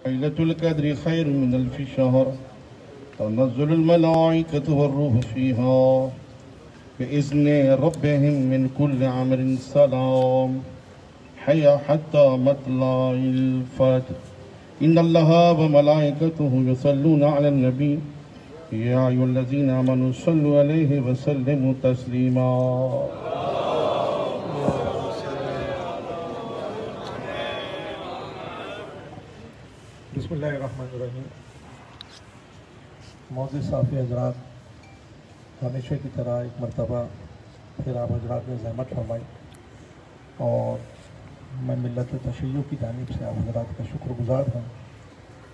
ليلة القدر خير من 1000 شهر تنزل الملائكة والروح فيها بإذن ربهم من كل أمر سلام حيا حتى مطلع الفجر. إن الله وملائكته يصلون على النبي يا أيها الذين آمنوا صلوا عليه وسلموا تسليما. بسم اللہ الرحمن الرحیم. معزز صافی حضرات، ہمیشہ کی طرح ایک مرتبہ پھر آپ حضرات نے زحمت فرمائی اور میں ملت تشیع کی جانب سے آپ حضرات کا شکر گزار ہوں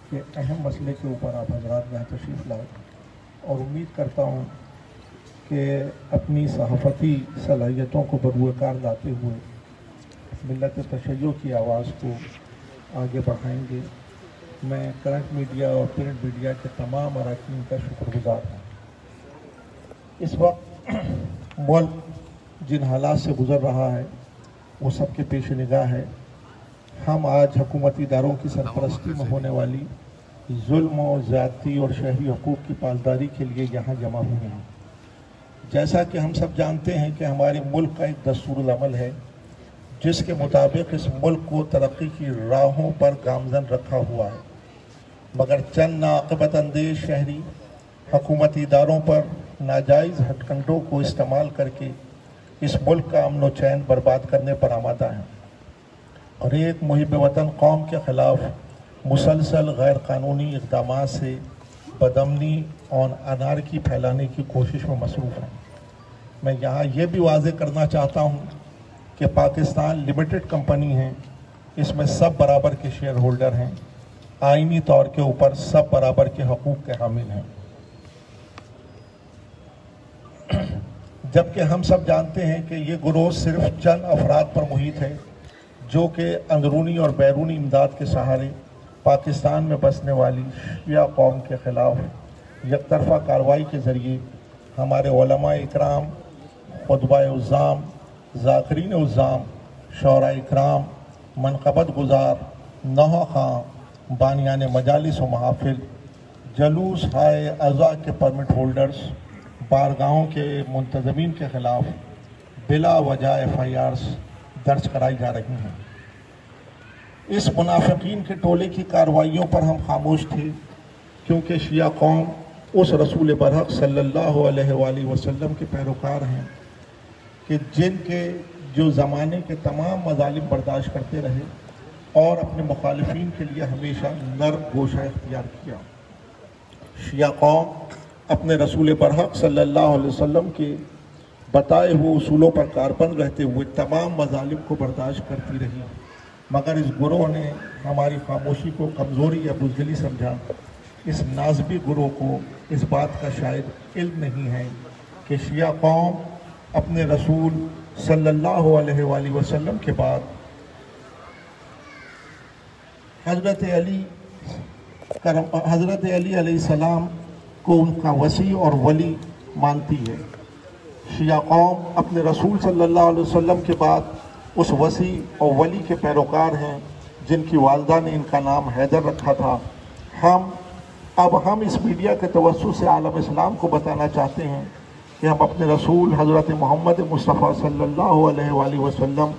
کہ اہم مسئلے کے اوپر آپ حضرات یہاں تشریف لائے، اور امید کرتا ہوں کہ اپنی صحافتی صلاحیتوں کو بروئے کار لاتے ہوئے ملت تشیع کی آواز کو آگے بڑھائیں گے. میں کرنٹ میڈیا اور پرنٹ میڈیا کے تمام اراکین کا شکر گزار ہوں. اس وقت ملک جن حالات سے گزر رہا ہے وہ سب کے پیش نگاہ ہے. ہم آج حکومتی اداروں کی سرپرستی میں ہونے والی ظلم و زیادتی اور شہری حقوق کی پاسداری کے لیے یہاں جمع ہوئے ہیں. جیسا کہ ہم سب جانتے ہیں کہ ہمارے ملک کا ایک دستور العمل ہے جس کے مطابق اس ملک کو ترقی کی راہوں پر گامزن رکھا ہوا ہے، مگر چند ناعاقبت اندیش شہری حکومتی اداروں پر ناجائز ہتھ کنڈوں کو استعمال کر کے اس ملک کا امن و چین برباد کرنے پر آمادہ ہیں، اور ایک محب وطن قوم کے خلاف مسلسل غیر قانونی اقدامات سے بدامنی اور انارکی پھیلانے کی کوشش میں مصروف ہیں. میں یہاں یہ بھی واضح کرنا چاہتا ہوں کہ پاکستان لمیٹڈ کمپنی ہے، اس میں سب برابر کے شیئر ہولڈر ہیں، آئینی طور کے اوپر سب برابر کے حقوق کے حامل ہیں. جبکہ ہم سب جانتے ہیں کہ یہ گروہ صرف چند افراد پر محیط ہے جو کہ اندرونی اور بیرونی امداد کے سہارے پاکستان میں بسنے والی شیعہ قوم کے خلاف یک طرفہ کارروائی کے ذریعے ہمارے علماء اکرام، خطباء عظام، ذاکرین عظام، شعراء اکرام، منقبت گزار، نوحہ خواں، بانیان مجالس و محافل، جلوس ہائے اعضاء کے پرمٹ ہولڈرز، بارگاہوں کے منتظمین کے خلاف بلا وجہ FIRs درج کرائی جا رہی ہیں. اس منافقین کے ٹولے کی کارروائیوں پر ہم خاموش تھے کیونکہ شیعہ قوم اس رسول برحق صلی اللہ علیہ وآلہ وسلم کے پیروکار ہیں کہ جن کے جو زمانے کے تمام مظالم برداشت کرتے رہے اور اپنے مخالفین کے لیے ہمیشہ نرم گوشہ اختیار کیا. شیعہ قوم اپنے رسول برحق صلی اللہ علیہ وسلم کے بتائے ہوئے اصولوں پر کاربند رہتے ہوئے تمام مظالم کو برداشت کرتی رہی، مگر اس گروہ نے ہماری خاموشی کو کمزوری یا بزدلی سمجھا. اس نازبی گروہ کو اس بات کا شاید علم نہیں ہے کہ شیعہ قوم اپنے رسول صلی اللہ علیہ وآلہ وسلم کے بعد حضرت علی علیہ السلام کو ان کا وصی اور ولی مانتی ہے. شیعہ قوم اپنے رسول صلی اللہ علیہ وسلم کے بعد اس وصی اور ولی کے پیروکار ہیں جن کی والدہ نے ان کا نام حیدر رکھا تھا. ہم اس میڈیا کے توسط سے عالم اسلام کو بتانا چاہتے ہیں کہ ہم اپنے رسول حضرت محمد مصطفیٰ صلی اللہ علیہ وآلہ وسلم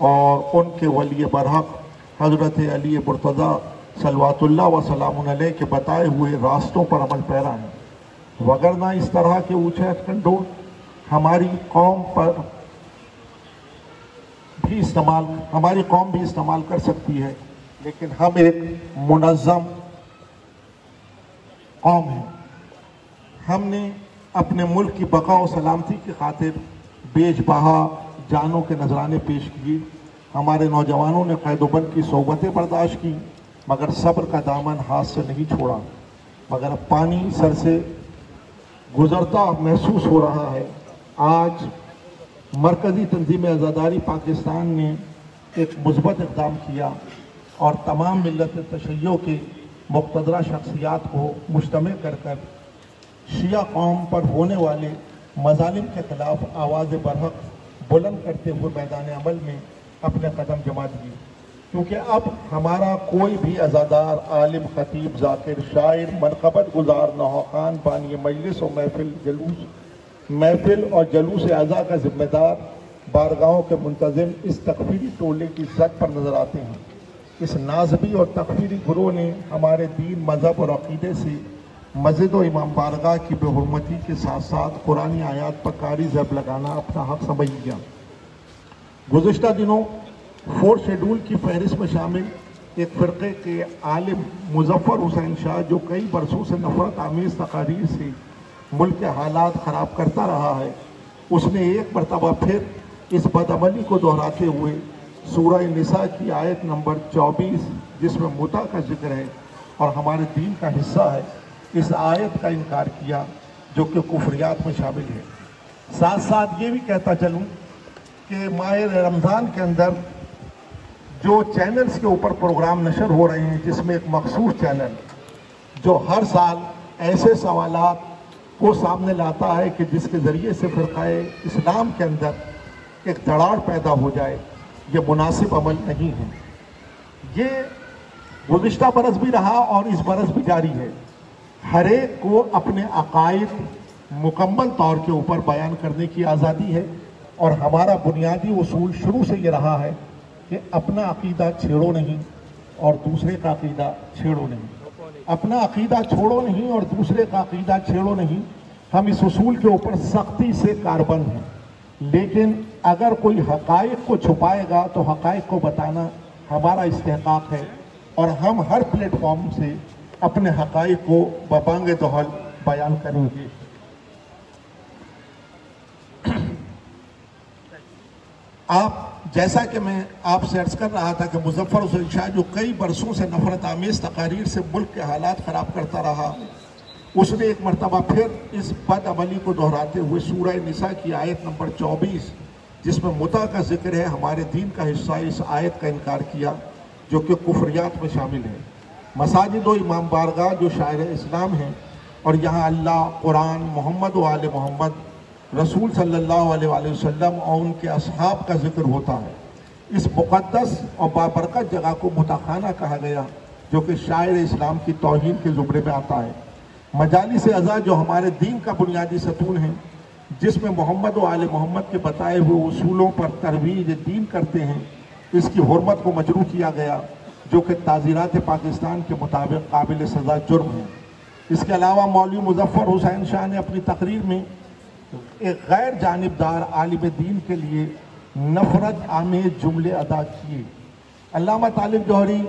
اور ان کے ولی برحق حضرت علی مرتضیٰ صلوات اللہ وسلام علیہ کے بتائے ہوئے راستوں پر عمل پیرا ہیں، وگرنہ اس طرح کے اونچے ہتھ کنڈوں ہماری قوم بھی استعمال کر سکتی ہے، لیکن ہم ایک منظم قوم ہیں. ہم نے اپنے ملک کی بقا و سلامتی کی خاطر بیش بہا جانوں کے نذرانے پیش کیے. ہمارے نوجوانوں نے قید و بند کی صحبتیں برداشت کی مگر صبر کا دامن ہاتھ سے نہیں چھوڑا. مگر اب پانی سر سے گزرتا محسوس ہو رہا ہے. آج مرکزی تنظیم عزاداری پاکستان نے ایک مثبت اقدام کیا اور تمام ملت تشیع کے مقتدرہ شخصیات کو مجتمع کر شیعہ قوم پر ہونے والے مظالم کے خلاف آواز برحق بلند کرتے ہوئے میدان عمل میں اپنے قدم جما دیے. کیونکہ اب ہمارا کوئی بھی عزادار، عالم، خطیب، ذاکر، شاعر، منقبت گزار، نوحان، بانی مجلس و محفل اور جلوس اعضاء کا ذمہ دار، بارگاہوں کے منتظم اس تکفیری ٹولے کی زد پر نظر آتے ہیں۔ اس نازبی اور تکفیری گروہ نے ہمارے دین، مذہب اور عقیدے سے مسجد و امام بارگاہ کی بے حرمتی کے ساتھ ساتھ قرآنی آیات پر کاری ضرب لگانا اپنا حق سمجھ لیا۔ گزشتہ دنوں 4 شیڈول کی فہرست میں شامل ایک فرقے کے عالم مظفر حسین شاہ، جو کئی برسوں سے نفرت آمیز تقاریر سے ملک کے حالات خراب کرتا رہا ہے، اس نے ایک مرتبہ پھر اس بدعملی کو دہراتے ہوئے سورہ نساء کی آیت نمبر 24 جس میں متع کا ذکر ہے اور ہمارے دین کا حصہ ہے، اس آیت کا انکار کیا جو کہ کفریات میں شامل ہے۔ ساتھ ساتھ یہ بھی کہتا چلوں کہ ماہ رمضان کے اندر جو چینلز کے اوپر پروگرام نشر ہو رہے ہیں، جس میں ایک مخصوص چینل جو ہر سال ایسے سوالات کو سامنے لاتا ہے کہ جس کے ذریعے سے فرقہ اسلام کے اندر ایک دراڑ پیدا ہو جائے، یہ مناسب عمل نہیں ہے۔ یہ گزشتہ برس بھی رہا اور اس برس بھی جاری ہے۔ ہر ایک کو اپنے عقائد مکمل طور کے اوپر بیان کرنے کی آزادی ہے، اور ہمارا بنیادی اصول شروع سے یہ رہا ہے کہ اپنا عقیدہ چھیڑو نہیں اور دوسرے کا عقیدہ چھیڑو نہیں۔ اپنا عقیدہ چھوڑو نہیں اور دوسرے کا عقیدہ چھیڑو نہیں، ہم اس اصول کے اوپر سختی سے کاربند ہیں۔ لیکن اگر کوئی حقائق کو چھپائے گا تو حقائق کو بتانا ہمارا استحقاق ہے، اور ہم ہر پلیٹ فارم سے اپنے حقائق کو ببانگ دہل بیان کریں گے۔ جیسا کہ میں آپ سے عرض کر رہا تھا کہ مظفر حسین شاہ جو کئی برسوں سے نفرت آمیز تقاریر سے ملک کے حالات خراب کرتا رہا، اس نے ایک مرتبہ پھر اس بد عملی کو دہراتے ہوئے سورہ نساء کی آیت نمبر 24 جس میں متع کا ذکر ہے، ہمارے دین کا حصہ، اس آیت کا انکار کیا جو کہ کفریات میں شامل ہے۔ مساجد و امام بارگاہ جو شاعر اسلام ہیں، اور یہاں اللہ، قرآن، محمد و آل محمد، رسول صلی اللہ علیہ وآلہ وسلم اور ان کے اصحاب کا ذکر ہوتا ہے، اس مقدس اور بابرکت جگہ کو متخانہ کہا گیا جو کہ شاعر اسلام کی توہین کے زمرے میں آتا ہے۔ مجالس اعضاء جو ہمارے دین کا بنیادی ستون ہیں، جس میں محمد و آل محمد کے بتائے ہوئے اصولوں پر ترویج دین کرتے ہیں، اس کی حرمت کو مجروح کیا گیا جو کہ تعزیرات پاکستان کے مطابق قابل سزا جرم ہے۔ اس کے علاوہ مولوی مظفر حسین شاہ نے اپنی تقریر میں ایک غیر جانبدار عالم دین کے لیے نفرت آمیز جملے ادا کیے۔ علامہ طالب جوہری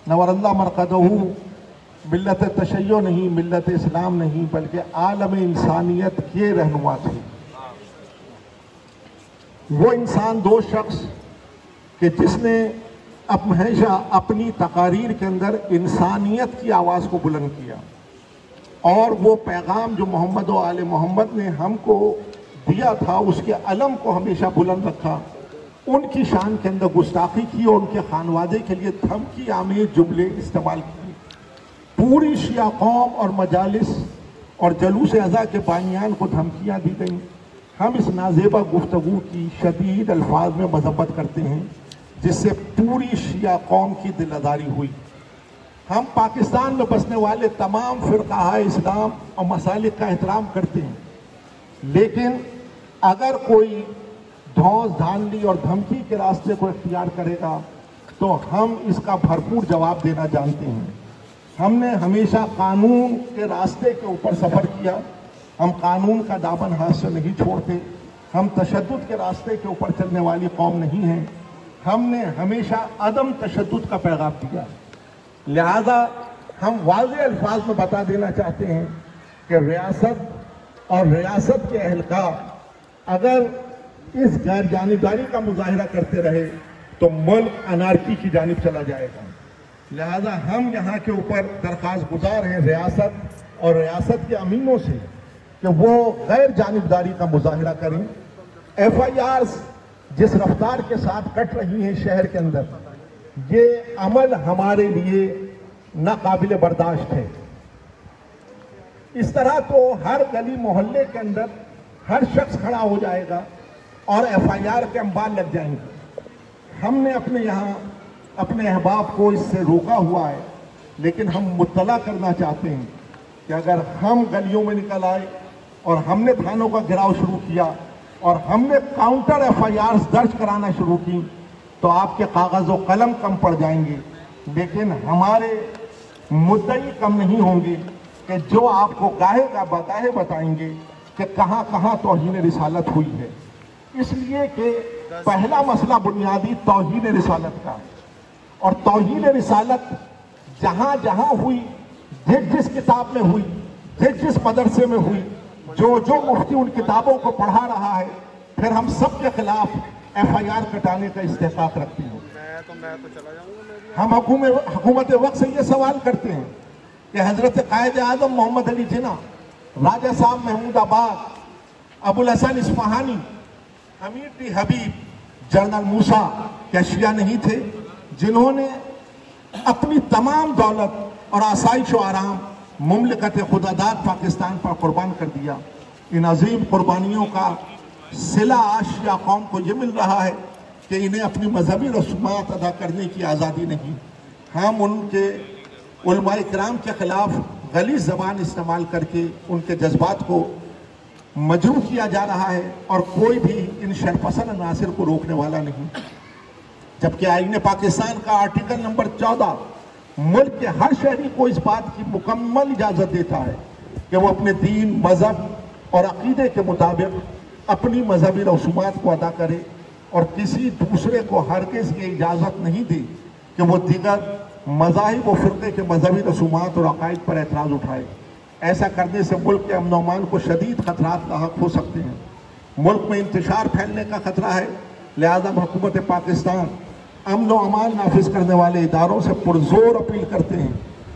نور اللہ مرقدہ ملت تشیع نہیں، ملت اسلام نہیں، بلکہ عالم انسانیت کے رہنما تھے۔ وہ انسان دو شخص کہ جس نے ہمیشہ اپنی تقاریر کے اندر انسانیت کی آواز کو بلند کیا، اور وہ پیغام جو محمد و آل محمد نے ہم کو دیا تھا اس کے علم کو ہمیشہ بلند رکھا۔ ان کی شان کے اندر گستاخی کی اور ان کے خانوادے کے لیے دھمکی آمیز جملے استعمال کیے۔ پوری شیعہ قوم اور مجالس اور جلوس اعضاء کے بانیان کو دھمکیاں دی گئیں۔ ہم اس نازیبہ گفتگو کی شدید الفاظ میں مذمت کرتے ہیں جس سے پوری شیعہ قوم کی دل آزاری ہوئی۔ ہم پاکستان میں بسنے والے تمام فرقہ اسلام اور مسالک کا احترام کرتے ہیں، لیکن اگر کوئی دھونس دھاندلی اور دھمکی کے راستے کو اختیار کرے گا تو ہم اس کا بھرپور جواب دینا جانتے ہیں۔ ہم نے ہمیشہ قانون کے راستے کے اوپر سفر کیا، ہم قانون کا دامن ہاتھ سے نہیں چھوڑتے، ہم تشدد کے راستے کے اوپر چلنے والی قوم نہیں ہیں، ہم نے ہمیشہ عدم تشدد کا پیغام دیا۔ لہذا ہم واضح الفاظ میں بتا دینا چاہتے ہیں کہ ریاست اور ریاست کے اہلکار اگر اس غیر جانبداری کا مظاہرہ کرتے رہے تو ملک انارکی کی جانب چلا جائے گا۔ لہذا ہم یہاں کے اوپر درخواست گزار ہیں ریاست اور ریاست کے امینوں سے کہ وہ غیر جانبداری کا مظاہرہ کریں۔ ایف آئی آرز جس رفتار کے ساتھ کٹ رہی ہیں شہر کے اندر، یہ عمل ہمارے لیے ناقابل برداشت ہے۔ اس طرح تو ہر گلی محلے کے اندر ہر شخص کھڑا ہو جائے گا اور ایف آئی آر کے انبار لگ جائیں گے۔ ہم نے اپنے یہاں اپنے احباب کو اس سے روکا ہوا ہے، لیکن ہم مطلع کرنا چاہتے ہیں کہ اگر ہم گلیوں میں نکل آئے اور ہم نے تھانوں کا گھیراؤ شروع کیا اور ہم نے کاؤنٹر FIRs درج کرانا شروع کی تو آپ کے کاغذ و قلم کم پڑ جائیں گے، لیکن ہمارے مدعی کم نہیں ہوں گے کہ جو آپ کو گاہے کا بگاہے بتائیں گے کہ کہاں کہاں توہین رسالت ہوئی ہے۔ اس لیے کہ پہلا مسئلہ بنیادی توہین رسالت کا، اور توہین رسالت جہاں جہاں ہوئی، جس کتاب میں ہوئی، جس مدرسے میں ہوئی، جو مفتی ان کتابوں کو پڑھا رہا ہے، پھر ہم سب کے خلاف FIR کٹانے کا استحقاق رکھتے ہیں۔ ہم حکومت وقت سے یہ سوال کرتے ہیں کہ حضرت قائد اعظم محمد علی جناح، راجہ صاحب محمود آباد، ابو الحسن اصفہانی، امیر ٹی حبیب، جنرل موسیٰ کیا شیعہ نہیں تھے جنہوں نے اپنی تمام دولت اور آسائش و آرام مملکت خداداد پاکستان پر قربان کر دیا؟ ان عظیم قربانیوں کا صلہ آج شیعہ قوم کو یہ مل رہا ہے کہ انہیں اپنی مذہبی رسومات ادا کرنے کی آزادی نہیں۔ ہم ان کے علماء کرام کے خلاف غلیظ زبان استعمال کر کے ان کے جذبات کو مجروح کیا جا رہا ہے، اور کوئی بھی ان شرپسند عناصر کو روکنے والا نہیں۔ جبکہ آئین پاکستان کا آرٹیکل نمبر 14 ملک کے ہر شہری کو اس بات کی مکمل اجازت دیتا ہے کہ وہ اپنے دین، مذہب اور عقیدے کے مطابق اپنی مذہبی رسومات کو ادا کرے، اور کسی دوسرے کو ہرگز یہ اجازت نہیں دی کہ وہ دیگر مذاہب و فرقے کے مذہبی رسومات اور عقائد پر اعتراض اٹھائے۔ ایسا کرنے سے ملک کے امن و امان کو شدید خطرات لاحق ہو سکتے ہیں۔ ملک میں انتشار پھیلنے کا خطرہ ہے، لہذا حکومت پاکستان امن و امان نافذ کرنے والے اداروں سے پرزور اپیل کرتے ہیں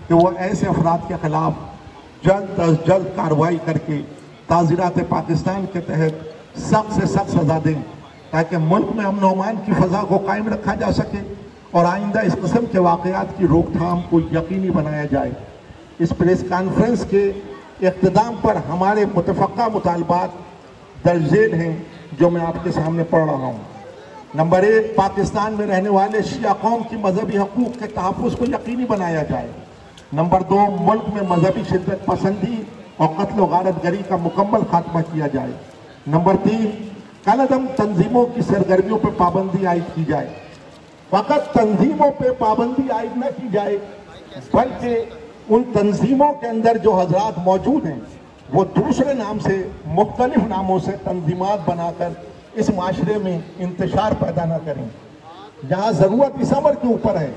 کہ وہ ایسے افراد کے خلاف جلد از جلد کارروائی کر کے تعزیرات پاکستان کے تحت سخت سے سخت سزا دیں، تاکہ ملک میں امن و امان کی فضا کو قائم رکھا جا سکے اور آئندہ اس قسم کے واقعات کی روک تھام کو یقینی بنایا جائے۔ اس پریس کانفرنس کے اختتام پر ہمارے متفقہ مطالبات درج ذیل ہیں جو میں آپ کے سامنے پڑھ رہا ہوں۔ نمبر 1، پاکستان میں رہنے والے شیعہ قوم کی مذہبی حقوق کے تحفظ کو یقینی بنایا جائے۔ نمبر 2، ملک میں مذہبی شدت پسندی اور قتل و غارت گری کا مکمل خاتمہ کیا جائے۔ نمبر 3، کالعدم تنظیموں کی سرگرمیوں پر پابندی عائد کی جائے۔ فقط تنظیموں پہ پابندی عائد نہ کی جائے، بلکہ ان تنظیموں کے اندر جو حضرات موجود ہیں وہ دوسرے نام سے، مختلف ناموں سے تنظیمات بنا کر اس معاشرے میں انتشار پیدا نہ کریں۔ یہاں ضرورت اس امر کے اوپر ہے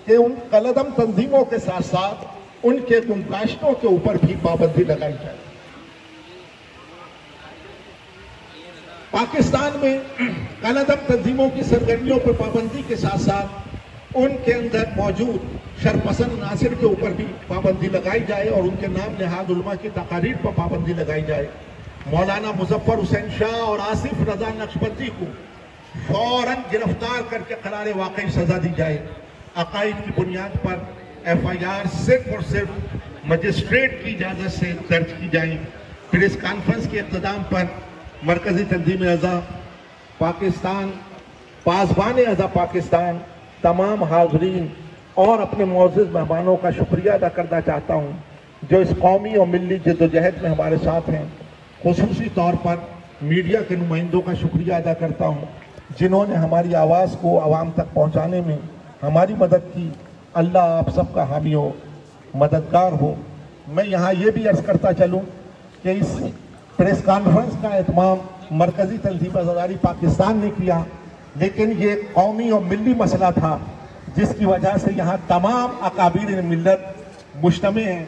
کہ ان کالعدم تنظیموں کے ساتھ ساتھ ان کے گمکاشتوں کے اوپر بھی پابندی لگائی جائے۔ پاکستان میں کالعدم تنظیموں کی سرگرمیوں پر پابندی کے ساتھ ساتھ ان کے اندر موجود شرپسند عناصر کے اوپر بھی پابندی لگائی جائے اور ان کے نام نہاد علماء کی تقاریر پر پابندی لگائی جائے۔ مولانا مظفر حسین شاہ اور آصف رضا نقشبندی کو فوراً گرفتار کر کے قرار واقعی سزا دی جائے۔ عقائد کی بنیاد پر FIR صرف اور صرف مجسٹریٹ کی اجازت سے درج کی جائیں۔ پریس کانفرنس کے اختتام پر مرکزی تنظیم اعضاء پاکستان، پاسبان اعضاء پاکستان، تمام حاضرین اور اپنے معزز مہمانوں کا شکریہ ادا کرنا چاہتا ہوں جو اس قومی اور ملی جدوجہد میں ہمارے ساتھ ہیں۔ خصوصی طور پر میڈیا کے نمائندوں کا شکریہ ادا کرتا ہوں جنہوں نے ہماری آواز کو عوام تک پہنچانے میں ہماری مدد کی۔ اللہ آپ سب کا حامی ہو، مددگار ہو۔ میں یہاں یہ بھی عرض کرتا چلوں کہ اس پریس کانفرنس کا اہتمام مرکزی تنظیم آزاداری پاکستان نے کیا، لیکن یہ قومی اور ملی مسئلہ تھا جس کی وجہ سے یہاں تمام اکابر ملت مجتمع ہیں،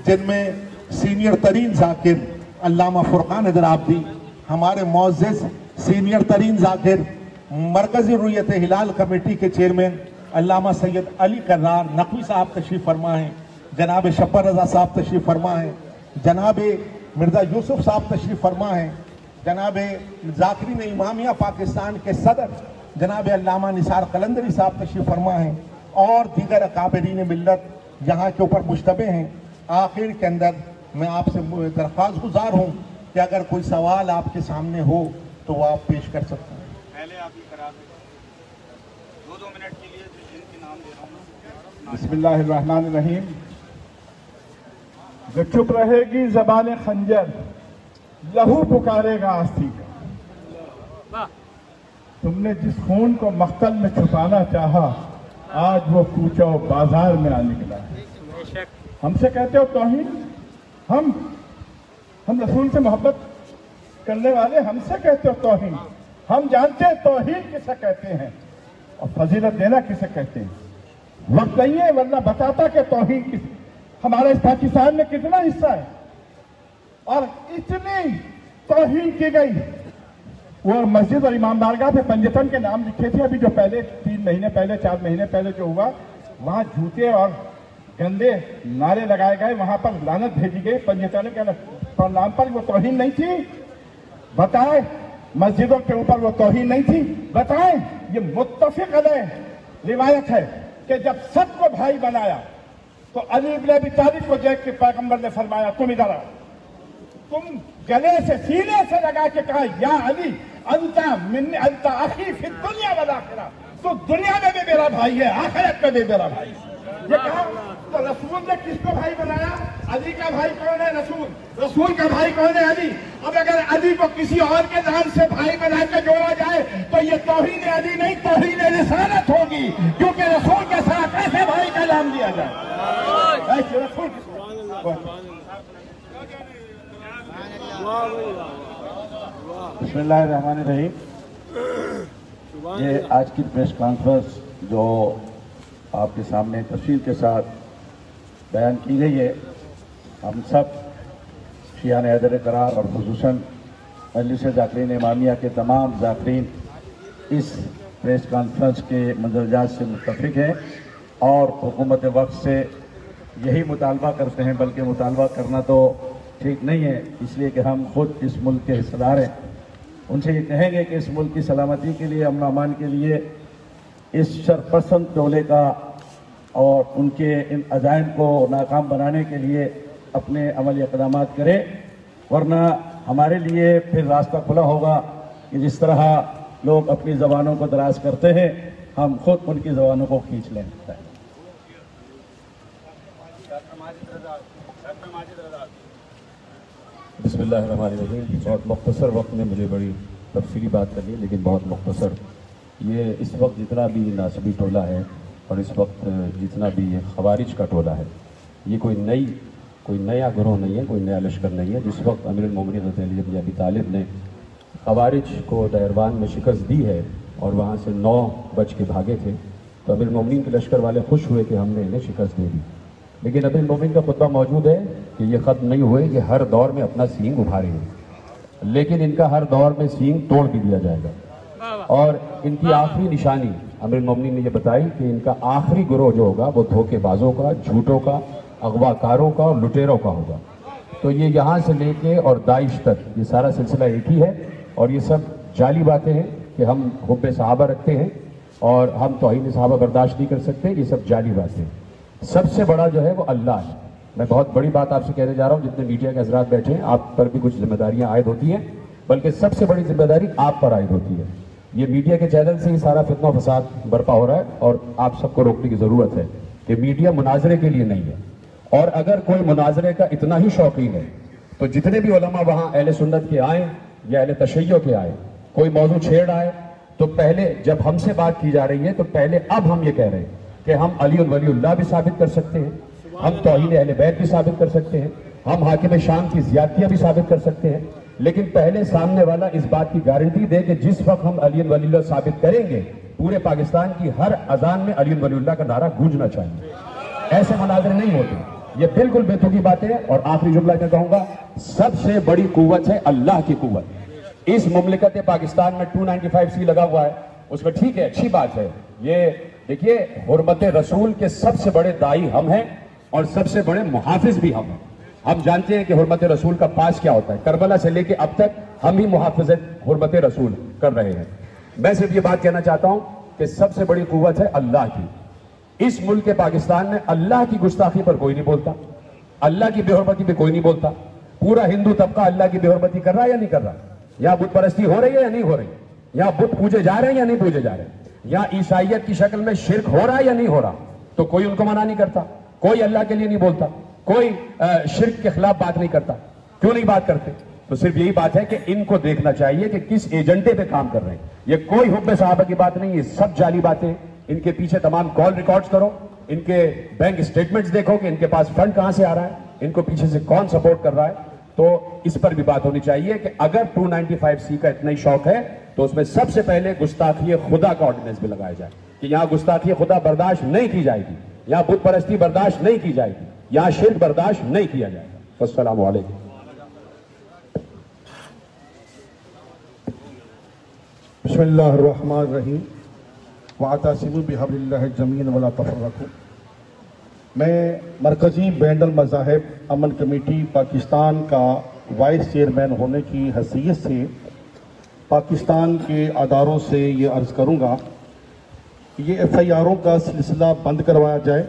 جن میں سینئر ترین ذاکر علامہ فرقان حیدر عابدی، ہمارے معزز سینئر ترین ذاکر مرکزی رؤیت ہلال کمیٹی کے چیئرمین علامہ سید علی کرار نقوی صاحب تشریف فرما ہیں، جناب شبر رضا صاحب تشریف فرما ہیں، جناب مرزا یوسف صاحب تشریف فرما ہیں، جناب ذاکرین امامیہ پاکستان کے صدر جناب علامہ نثار قلندری صاحب تشریف فرما ہیں، اور دیگر اکابرین ملت یہاں کے اوپر مشتبہ ہیں۔ آخر کے اندر میں آپ سے درخواست گزار ہوں کہ اگر کوئی سوال آپ کے سامنے ہو تو وہ آپ پیش کر سکتے ہیں۔ بسم اللہ الرحمن الرحیم. جو چپ رہے گی زبان خنجر، لہو پکارے گا آستین کا. تم نے جس خون کو مقتل میں چھپانا چاہا، آج وہ کوچہ و بازار میں آ نکلا ہے. ہم سے کہتے ہو توہین؟ ہم رسول سے محبت کرنے والے ہم سے کہتے ہو توہین؟ ہم جانتے ہیں توہین کسے کہتے ہیں اور فضیلت دینا کسے کہتے ہیں. وقت نہیں ہے ورنہ بتاتا کہ توہین کس. ہمارے اس پاکستان میں کتنا حصہ ہے اور اتنی توہین کی گئی. وہ مسجد اور امام بارگاہ پہ پنجتن کے نام لکھے تھے. ابھی جو پہلے 3 مہینے پہلے 4 مہینے پہلے جو ہوا، وہاں جھوٹے اور گندے نعرے لگائے گئے، وہاں پر لعنت بھیجی گئی پنجتن کے نام پر. وہ توہین نہیں تھی؟ بتائیں. مسجدوں کے اوپر وہ توہین نہیں تھی؟ بتائیں. یہ متفق علیہ روایت ہے کہ جب سب کو بھائی بنایا تو علی بن ابی طالب کو دیکھ کے پیغمبر نے فرمایا تم ادھر آؤ. تم گلے سے سینے سے لگا کے کہا یا علی انت اخی فی الدنیا والآخرہ، تو دنیا میں بھی میرا بھائی ہے، آخرت میں بھی میرا بھائی. یہ کہا تو رسول نے کس کو بھائی بنایا؟ علی کا بھائی کون ہے؟ رسول کا بھائی کون ہے؟ علی. اب اگر علی کو کسی اور کے نام سے بھائی بنا کے جوڑا جائے تو یہ توہین علی نہیں، توہین رسالت ہوگی، کیونکہ رسول کے ساتھ ایسے بھائی کا نام لیا جائے ایسے رسول. بسم اللہ الرحمن الرحیم. یہ آج کی پریس کانفرنس جو آپ کے سامنے تفصیل کے ساتھ بیان کی گئی ہے، ہم سب شیعان حیدر قرار اور خصوصاً مجلس ذاکرین امامیہ کے تمام ذاکرین اس پریس کانفرنس کے مندرجات سے متفق ہیں اور حکومت وقت سے یہی مطالبہ کرتے ہیں. بلکہ مطالبہ کرنا تو ٹھیک نہیں ہے، اس لیے کہ ہم خود اس ملک کے حصہ دار ہیں. ان سے یہ کہیں گے کہ اس ملک کی سلامتی کے لیے، امن و امان کے لیے اس شرپسند ٹولے کا اور ان کے ان عزائم کو ناکام بنانے کے لیے اپنے عملی اقدامات کرے، ورنہ ہمارے لیے پھر راستہ کھلا ہوگا کہ جس طرح لوگ اپنی زبانوں کو دراز کرتے ہیں، ہم خود ان کی زبانوں کو کھینچ لیں. بسم اللہ الرحمن الرحیم. بہت مختصر وقت میں مجھے بڑی تفصیلی بات کرنی ہے، لیکن بہت مختصر. یہ اس وقت جتنا بھی ناصبی ٹولہ ہے اور اس وقت جتنا بھی یہ خوارج کا ٹولہ ہے، یہ کوئی نیا گروہ نہیں ہے، کوئی نیا لشکر نہیں ہے. جس وقت امیر المومنین حضرت علی بن ابی طالب نے خوارج کو دیروان میں شکست دی ہے اور وہاں سے 9 بچ کے بھاگے تھے، تو امیر المومنین کے لشکر والے خوش ہوئے کہ ہم نے انہیں شکست دے دی. لیکن امیر المومنین کا خطبہ موجود ہے کہ یہ ختم نہیں ہوئے، کہ ہر دور میں اپنا سینگ ابھاریں گے، لیکن ان کا ہر دور میں سینگ توڑ بھی دیا جائے گا. اور ان کی آخری نشانی امیر المومنین نے یہ بتائی کہ ان کا آخری گروہ جو ہوگا وہ دھوکے بازوں کا، جھوٹوں کا، اغوا کاروں کا اور لٹیروں کا ہوگا. تو یہ یہاں سے لے کے اور داعش تک یہ سارا سلسلہ ایک ہی ہے، اور یہ سب جعلی باتیں ہیں کہ ہم حب صحابہ رکھتے ہیں اور ہم توہین صحابہ برداشت نہیں کر سکتے. یہ سب جعلی باتیں ہیں. سب سے بڑا جو ہے وہ اللہ ہے. میں بہت بڑی بات آپ سے کہنے جا رہا ہوں. جتنے میڈیا کے حضرات بیٹھے ہیں، آپ پر بھی کچھ ذمہ داریاں عائد ہوتی ہیں، بلکہ سب سے بڑی ذمہ داری آپ پر عائد ہوتی ہے. یہ میڈیا کے چینل سے ہی سارا فتنہ و فساد برپا ہو رہا ہے، اور آپ سب کو روکنے کی ضرورت ہے کہ میڈیا مناظرے کے لیے نہیں ہے. اور اگر کوئی مناظرے کا اتنا ہی شوقین ہے تو جتنے بھی علماء وہاں اہل سنت کے آئیں یا اہل تشیع کے آئیں، کوئی موضوع چھیڑ آئے تو پہلے جب ہم سے بات کی جا رہی ہے تو پہلے اب ہم یہ کہہ رہے ہیں کہ ہم علی ولی اللہ بھی ثابت کر سکتے ہیں، ہم توہین اہل بیت بھی ثابت کر سکتے ہیں، ہم حاکم شام کی زیادتیاں بھی ثابت کر سکتے ہیں. لیکن پہلے سامنے والا اس بات کی گارنٹی دے کہ جس وقت ہم علی ولی اللہ ثابت کریں گے، پورے پاکستان کی ہر اذان میں علی ولی اللہ کا نعرہ گونجنا چاہیے. ایسے مناظرے نہیں ہوتے. یہ بالکل بے تکی باتیں ہیں. اور آخری جملہ میں کہوں گا، سب سے بڑی قوت ہے اللہ کی قوت. اس مملکت پاکستان میں 295C لگا ہوا ہے، اس میں ٹھیک ہے، اچھی بات ہے. یہ دیکھیے، حرمت رسول کے سب سے بڑے دائی ہم ہیں اور سب سے بڑے محافظ بھی ہم ہیں. ہم جانتے ہیں کہ حرمت رسول کا پاس کیا ہوتا ہے. کربلا سے لے کے اب تک ہم ہی محافظت حرمت رسول کر رہے ہیں. میں صرف یہ بات کہنا چاہتا ہوں کہ سب سے بڑی قوت ہے اللہ کی. اس ملک پاکستان میں اللہ کی گستاخی پر کوئی نہیں بولتا، اللہ کی بے حرمتی پہ کوئی نہیں بولتا. پورا ہندو طبقہ اللہ کی بے حرمتی کر رہا ہے یا نہیں کر رہا؟ یہاں بت پرستی ہو رہی ہے یا نہیں ہو رہی؟ یہاں بت پوجے جا رہے ہیں یا نہیں پوجے جا رہے ہیں؟ یہاں عیسائیت کی شکل میں شرک ہو رہا ہے یا نہیں ہو رہا؟ تو کوئی ان کو منع نہیں کرتا, کوئی اللہ کے لیے نہیں بولتا, کوئی شرک کے خلاف بات نہیں کرتا. کیوں نہیں بات کرتے؟ تو صرف یہی بات ہے کہ ان کو دیکھنا چاہیے کہ کس ایجنڈے پہ کام کر رہے ہیں. یہ کوئی حب صحابہ کی بات نہیں, یہ سب جعلی باتیں. ان کے پیچھے تمام کال ریکارڈز کرو, ان کے بینک سٹیٹمنٹس دیکھو کہ ان کے پاس فنڈ کہاں سے آ رہا ہے, ان کو پیچھے سے کون سپورٹ کر رہا ہے. تو اس پر بھی بات ہونی چاہیے کہ اگر 295C کا اتنا ہی شوق ہے تو اس میں سب سے پہلے گستاخی خدا کا آرڈیننس بھی لگایا جائے کہ یہاں گستاخی خدا برداشت نہیں کی جائے گی, یہاں بت پرستی برداشت نہیں کی جائے گی, یہاں شرک برداشت نہیں کیا جائے گا. السلام علیکم. بسم اللہ الرحمن الرحیم. واعتصموا بحبل اللہ جمیعا ولا تفرقوا. میں مرکزی بین المذاہب امن کمیٹی پاکستان کا وائس چیئرمین ہونے کی حیثیت سے پاکستان کے اداروں سے یہ عرض کروں گا کہ یہ FIRوں کا سلسلہ بند کروایا جائے,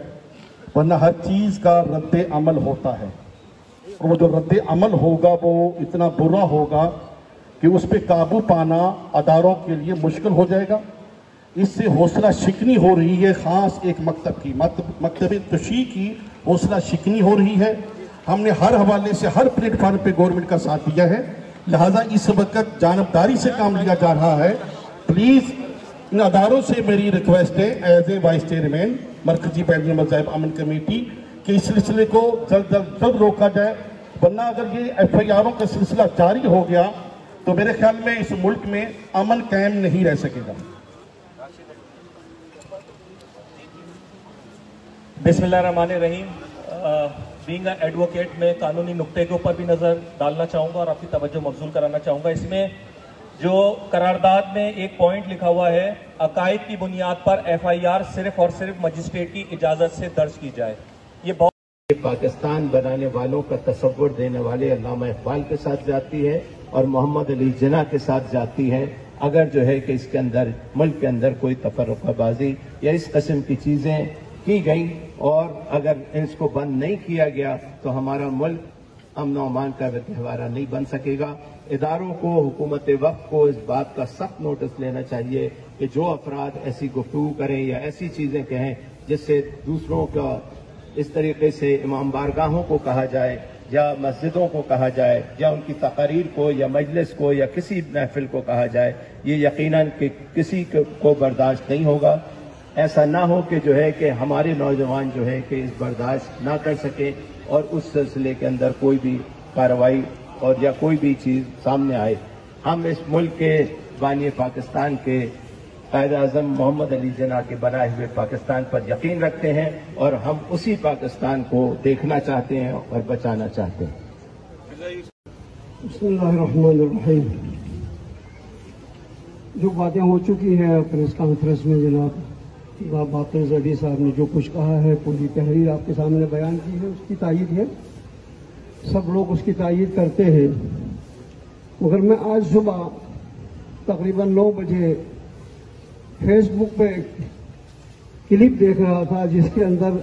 ورنہ ہر چیز کا رد عمل ہوتا ہے, اور وہ جو رد عمل ہوگا وہ اتنا برا ہوگا کہ اس پہ قابو پانا اداروں کے لیے مشکل ہو جائے گا. اس سے حوصلہ شکنی ہو رہی ہے, خاص ایک مکتب کی, مکتب تشیع کی حوصلہ شکنی ہو رہی ہے. ہم نے ہر حوالے سے ہر پلیٹ فارم پہ گورنمنٹ کا ساتھ دیا ہے, لہٰذا اس وقت جانبداری سے کام لیا جا رہا ہے. پلیز ان اداروں سے میری ریکویسٹ ہے ایز اے وائس چیئرمین مرکزی بین المذاہب امن کمیٹی کہ اس سلسلے کو جلد روکا جائے, ورنہ اگر یہ FIRوں کا سلسلہ جاری ہو گیا تو میرے خیال میں اس ملک میں امن قائم نہیں رہ سکے گا. بسم اللہ الرحمن الرحیم. بینگ این ایڈوکیٹ میں قانونی نقطے کے اوپر بھی نظر ڈالنا چاہوں گا اور آپ کی توجہ مبذول کرانا چاہوں گا. اس میں جو قرارداد میں ایک پوائنٹ لکھا ہوا ہے, عقائد کی بنیاد پر FIR صرف اور صرف مجسٹریٹ کی اجازت سے درج کی جائے. یہ بہت پاکستان بنانے والوں کا تصور دینے والے علامہ اقبال کے ساتھ جاتی ہے اور محمد علی جناح کے ساتھ جاتی ہے. اگر جو ہے کہ اس کے اندر ملک کے اندر کوئی تفرقہ بازی یا اس قسم کی چیزیں کی گئیں اور اگر اس کو بند نہیں کیا گیا تو ہمارا ملک امن و امان کا گہوارہ نہیں بن سکے گا. اداروں کو, حکومت وقت کو اس بات کا سخت نوٹس لینا چاہیے کہ جو افراد ایسی گفتگو کریں یا ایسی چیزیں کہیں جس سے دوسروں کا اس طریقے سے امام بارگاہوں کو کہا جائے یا مسجدوں کو کہا جائے یا ان کی تقاریر کو یا مجلس کو یا کسی محفل کو کہا جائے, یہ یقیناً کہ کسی کو برداشت نہیں ہوگا. ایسا نہ ہو کہ جو ہے کہ ہمارے نوجوان جو ہے کہ اس برداشت نہ کر سکیں اور اس سلسلے کے اندر کوئی بھی کارروائی اور یا کوئی بھی چیز سامنے آئے. ہم اس ملک کے بانی پاکستان کے قائد اعظم محمد علی جناح کے بنائے ہوئے پاکستان پر یقین رکھتے ہیں اور ہم اسی پاکستان کو دیکھنا چاہتے ہیں اور بچانا چاہتے ہیں. بسم اللہ الرحمن الرحیم. جو باتیں ہو چکی ہیں پریس کانفرنس میں جناب باقر زیدی صاحب نے جو کچھ کہا ہے, پوری تحریر آپ کے سامنے بیان کی ہے, اس کی تائید ہے, سب لوگ اس کی تائید کرتے ہیں. مگر میں آج صبح تقریباً 9 بجے فیس بک پہ کلپ دیکھ رہا تھا جس کے اندر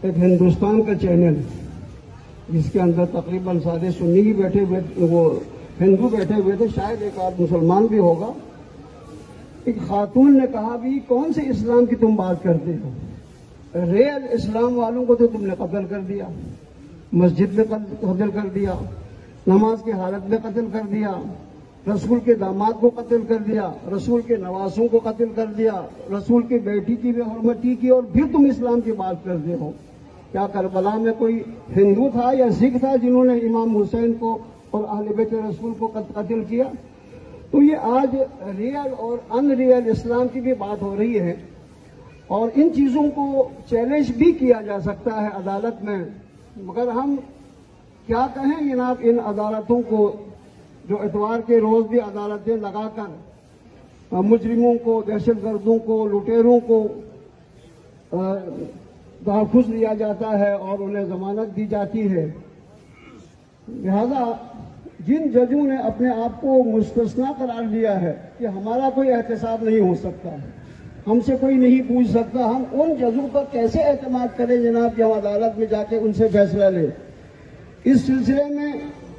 ایک ہندوستان کا چینل, جس کے اندر تقریباً سارے سنی ہی بیٹھے ہوئے, وہ ہندو بیٹھے ہوئے تھے, شاید ایک آدھ مسلمان بھی ہوگا. ایک خاتون نے کہا بھی کون سے اسلام کی تم بات کرتے ہو, ریئل اسلام والوں کو تو تم نے قتل کر دیا, مسجد میں قتل کر دیا, نماز کی حالت میں قتل کر دیا, رسول کے داماد کو قتل کر دیا, رسول کے نواسوں کو قتل کر دیا, رسول کی بیٹی کی بھی حرمتی کی, اور پھر تم اسلام کی بات کرتے ہو. کیا کربلا میں کوئی ہندو تھا یا سکھ تھا جنہوں نے امام حسین کو اور اہل بیت رسول کو قتل کیا؟ تو یہ آج ریئل اور ان ریئل اسلام کی بھی بات ہو رہی ہے, اور ان چیزوں کو چیلنج بھی کیا جا سکتا ہے عدالت میں. مگر ہم کیا کہیں جناب ان عدالتوں کو جو اتوار کے روز بھی عدالتیں لگا کر مجرموں کو, دہشت گردوں کو, لٹیروں کو تحفظ لیا جاتا ہے اور انہیں ضمانت دی جاتی ہے. لہذا جن ججوں نے اپنے آپ کو مستثنا قرار دیا ہے کہ ہمارا کوئی احتساب نہیں ہو سکتا, ہم سے کوئی نہیں پوچھ سکتا, ہم ان ججوں پر کیسے اعتماد کریں جناب کہ ہم عدالت میں جا کے ان سے فیصلہ لیں؟ اس سلسلے میں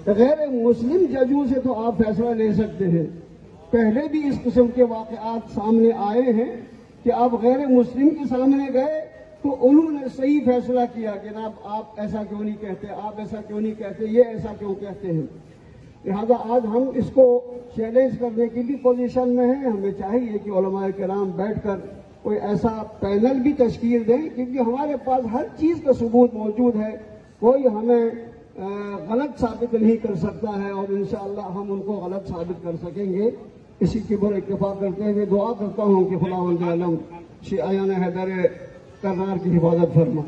غیر مسلم ججوں سے تو آپ فیصلہ لے سکتے ہیں. پہلے بھی اس قسم کے واقعات سامنے آئے ہیں کہ آپ غیر مسلم کے سامنے گئے تو انہوں نے صحیح فیصلہ کیا کہ جناب آپ ایسا کیوں نہیں کہتے، آپ ایسا کیوں نہیں کہتے، یہ ایسا کیوں کہتے ہیں. لہذا آج ہم اس کو چیلنج کرنے کی بھی پوزیشن میں ہیں. ہمیں چاہیے کہ علماء کرام بیٹھ کر کوئی ایسا پینل بھی تشکیل دیں، کیونکہ ہمارے پاس ہر چیز کا ثبوت موجود ہے. کوئی ہمیں غلط ثابت نہیں کر سکتا ہے، اور انشاءاللہ ہم ان کو غلط ثابت کر سکیں گے. اسی کے پر اکتفا کرتے ہوئے دعا کرتا ہوں کہ خداوند عالم شیعیان حیدر کرار کی حفاظت فرما.